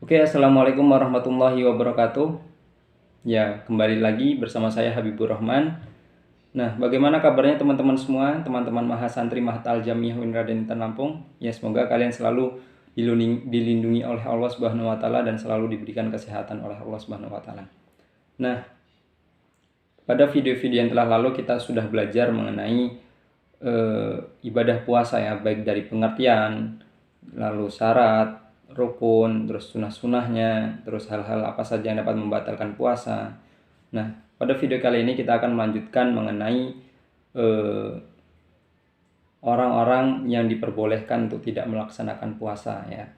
Oke, assalamualaikum warahmatullahi wabarakatuh. Ya, kembali lagi bersama saya Habibur Rahman. Nah, bagaimana kabarnya teman-teman semua, teman-teman Mahasantri Mahat Al Jamiyah UIN Raden Intan Lampung? Ya, semoga kalian selalu dilindungi oleh Allah Subhanahu wa taala dan selalu diberikan kesehatan oleh Allah Subhanahu wa taala. Nah, pada video-video yang telah lalu kita sudah belajar mengenai ibadah puasa ya, baik dari pengertian, lalu syarat, rukun, terus sunah-sunahnya, terus hal-hal apa saja yang dapat membatalkan puasa. Nah, pada video kali ini kita akan melanjutkan mengenai orang-orang yang diperbolehkan untuk tidak melaksanakan puasa ya.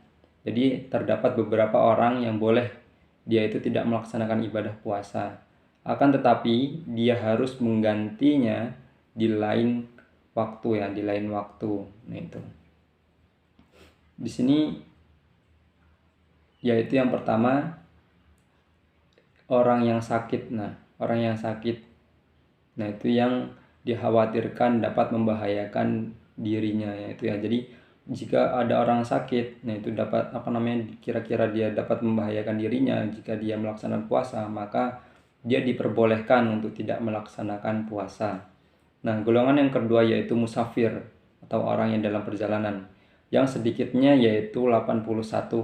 Jadi terdapat beberapa orang yang boleh dia itu tidak melaksanakan ibadah puasa. Akan tetapi dia harus menggantinya di lain waktu ya, di lain waktu. Nah, itu. Di sini yaitu yang pertama orang yang sakit. Nah, orang yang sakit. Nah, itu yang dikhawatirkan dapat membahayakan dirinya yaitu ya. Jadi jika ada orang sakit, nah itu dapat kira-kira dia dapat membahayakan dirinya jika dia melaksanakan puasa, maka dia diperbolehkan untuk tidak melaksanakan puasa. Nah, golongan yang kedua yaitu musafir atau orang yang dalam perjalanan, yang sedikitnya yaitu 81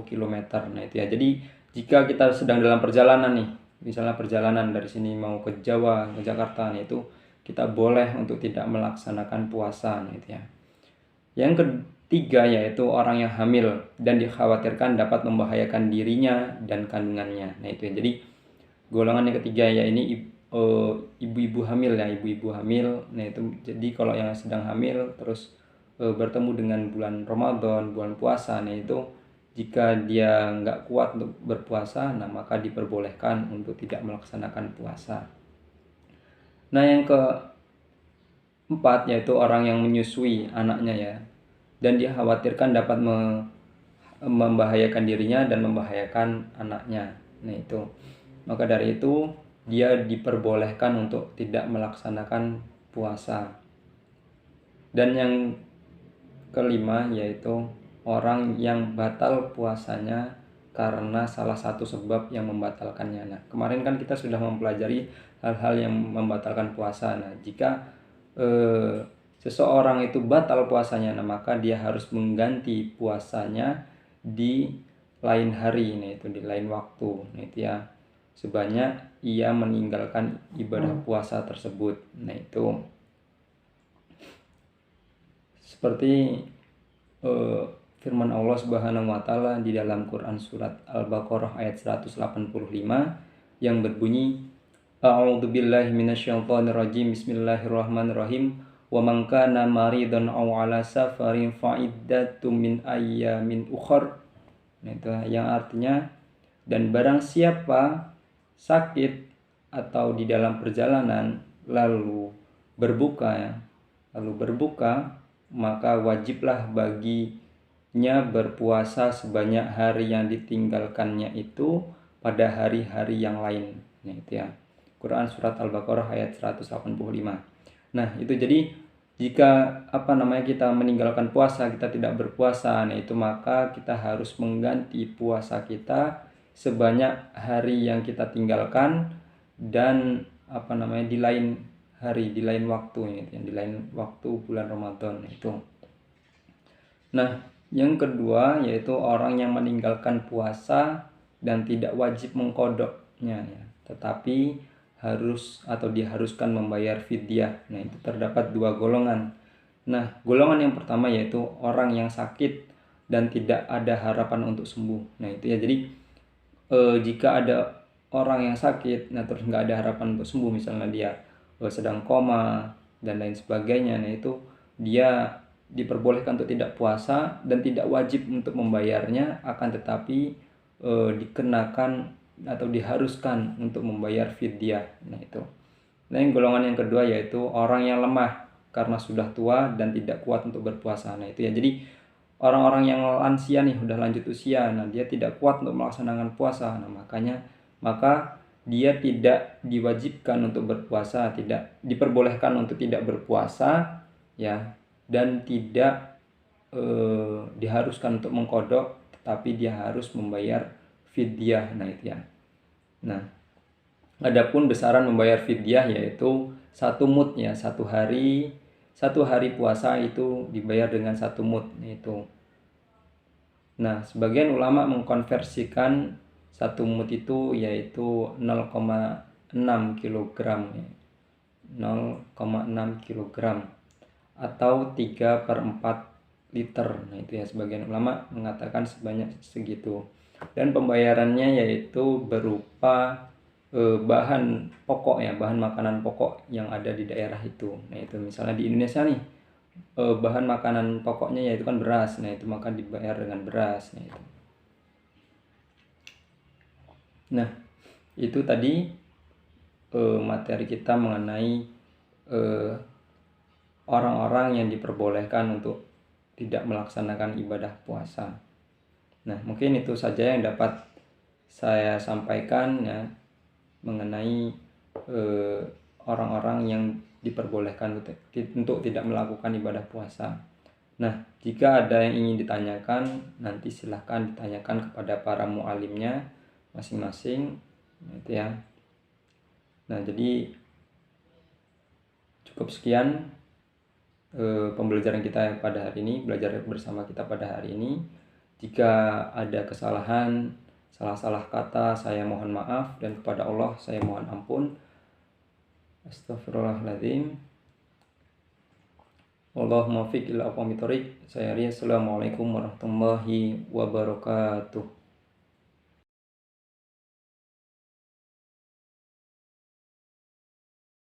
km. Nah, itu ya. Jadi jika kita sedang dalam perjalanan nih, misalnya perjalanan dari sini mau ke Jawa, ke Jakarta, nah itu kita boleh untuk tidak melaksanakan puasa, nah itu ya. Yang ketiga yaitu orang yang hamil dan dikhawatirkan dapat membahayakan dirinya dan kandungannya. Nah, itu ya. Jadi golongan yang ketiga ya ini ibu-ibu hamil ya, ibu-ibu hamil. Nah, itu jadi kalau yang sedang hamil terus bertemu dengan bulan Ramadan, bulan puasa, nah itu jika dia nggak kuat untuk berpuasa, nah maka diperbolehkan untuk tidak melaksanakan puasa. Nah, yang keempat yaitu orang yang menyusui anaknya ya, dan dikhawatirkan dapat membahayakan dirinya dan membahayakan anaknya. Nah, itu. Maka dari itu dia diperbolehkan untuk tidak melaksanakan puasa. Dan yang kelima yaitu orang yang batal puasanya karena salah satu sebab yang membatalkannya. Nah, kemarin kan kita sudah mempelajari hal-hal yang membatalkan puasa. Nah, jika seseorang itu batal puasanya, nah maka dia harus mengganti puasanya di lain hari, nah itu di lain waktu, nah itu ya, sebanyak ia meninggalkan ibadah puasa tersebut. Nah, itu seperti firman Allah Subhanahu wa taala di dalam Quran surat Al-Baqarah ayat 185 yang berbunyi A'udzubillahi minasyaitonirrajim. Bismillahirrahmanirrahim. Wa man kana maridan aw ala safarin fa iddatum min ayyamin ukhar. Nah, itu yang artinya, dan barang siapa sakit atau di dalam perjalanan lalu berbuka maka wajiblah baginya berpuasa sebanyak hari yang ditinggalkannya itu pada hari-hari yang lain. Nah, itu ya. Quran surat Al-Baqarah ayat 185. Nah, itu jadi jika kita meninggalkan puasa, kita tidak berpuasa, nah itu maka kita harus mengganti puasa kita sebanyak hari yang kita tinggalkan dan di lain hari, di lain waktu, di lain waktu bulan Ramadan itu. Nah, yang kedua yaitu orang yang meninggalkan puasa dan tidak wajib mengqodoknya ya, tetapi harus atau diharuskan membayar fidyah. Nah, itu terdapat dua golongan. Nah, golongan yang pertama yaitu orang yang sakit dan tidak ada harapan untuk sembuh. Nah, itu ya. Jadi jika ada orang yang sakit, nah terus nggak ada harapan untuk sembuh, misalnya dia sedang koma dan lain sebagainya, nah itu dia diperbolehkan untuk tidak puasa dan tidak wajib untuk membayarnya, akan tetapi dikenakan atau diharuskan untuk membayar fidyah. Nah, itu. Nah, yang golongan yang kedua yaitu orang yang lemah karena sudah tua dan tidak kuat untuk berpuasa. Nah, itu ya. Jadi orang-orang yang lansia nih, udah lanjut usia, nah dia tidak kuat untuk melaksanakan puasa. Nah, maka dia tidak diwajibkan untuk berpuasa, tidak diperbolehkan untuk tidak berpuasa ya, dan tidak diharuskan untuk mengqodok, tetapi dia harus membayar fidyah. Nah, itu ya. Nah, adapun besaran membayar fidyah yaitu 1 mud ya, 1 hari puasa itu dibayar dengan 1 mud itu. Nah, sebagian ulama mengkonversikan 1 mud itu yaitu 0,6 kg ya. 0,6 kg atau 3/4 liter. Nah, itu ya, sebagian ulama mengatakan sebanyak segitu. Dan pembayarannya yaitu berupa bahan pokok ya, bahan makanan pokok yang ada di daerah itu. Nah, itu misalnya di Indonesia nih, bahan makanan pokoknya yaitu kan beras. Nah, itu maka dibayar dengan beras. Nah, itu. Nah, itu tadi materi kita mengenai orang-orang yang diperbolehkan untuk tidak melaksanakan ibadah puasa. Nah, mungkin itu saja yang dapat saya sampaikan ya mengenai orang-orang yang diperbolehkan untuk tidak melakukan ibadah puasa. Nah, jika ada yang ingin ditanyakan, nanti silahkan ditanyakan kepada para mu'alimnya masing-masing, gitu ya. Nah, jadi cukup sekian pembelajaran kita pada hari ini, belajar bersama kita pada hari ini. Jika ada kesalahan, salah-salah kata, saya mohon maaf, dan kepada Allah saya mohon ampun. Astagfirullahaladzim. Wallahul muwaffiq ila aqwamit thoriq. Assalamualaikum warahmatullahi wabarakatuh.